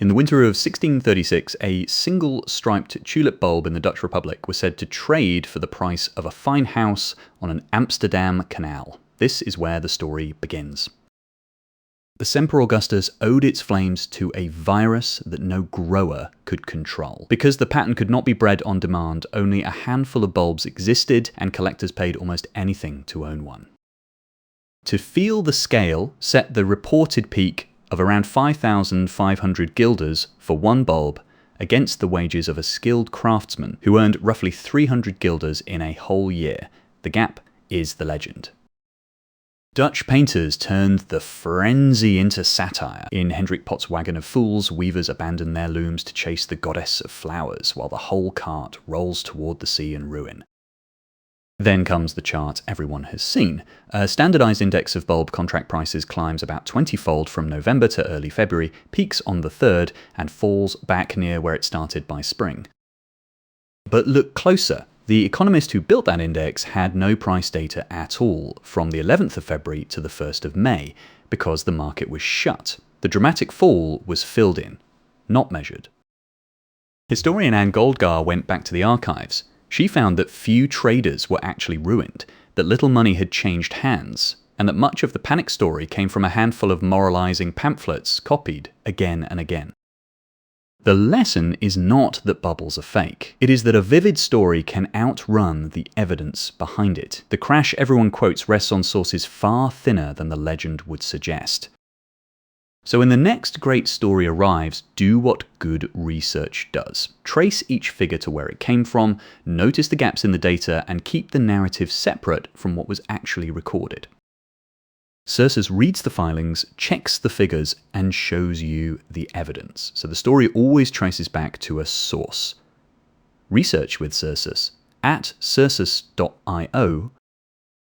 In the winter of 1636, a single striped tulip bulb in the Dutch Republic was said to trade for the price of a fine house on an Amsterdam canal. This is where the story begins. The Semper Augustus owed its flames to a virus that no grower could control. Because the pattern could not be bred on demand, only a handful of bulbs existed, and collectors paid almost anything to own one. To feel the scale, set the reported peak of around 5,500 guilders for one bulb against the wages of a skilled craftsman who earned roughly 300 guilders in a whole year. The gap is the legend. Dutch painters turned the frenzy into satire. In Hendrik Pot's Wagon of Fools, weavers abandon their looms to chase the goddess of flowers, while the whole cart rolls toward the sea and ruin. Then comes the chart everyone has seen. A standardized index of bulb contract prices climbs about 20-fold from November to early February, peaks on the 3rd, and falls back near where it started by spring. But look closer. The economist who built that index had no price data at all from the 11th of February to the 1st of May because the market was shut. The dramatic fall was filled in, not measured. Historian Anne Goldgar went back to the archives. She found that few traders were actually ruined, that little money had changed hands, and that much of the panic story came from a handful of moralizing pamphlets copied again and again. The lesson is not that bubbles are fake. It is that a vivid story can outrun the evidence behind it. The crash everyone quotes rests on sources far thinner than the legend would suggest. So when the next great story arrives, do what good research does. Trace each figure to where it came from, notice the gaps in the data, and keep the narrative separate from what was actually recorded. Cersus reads the filings, checks the figures, and shows you the evidence. So the story always traces back to a source. Research with Cersus at cersus.io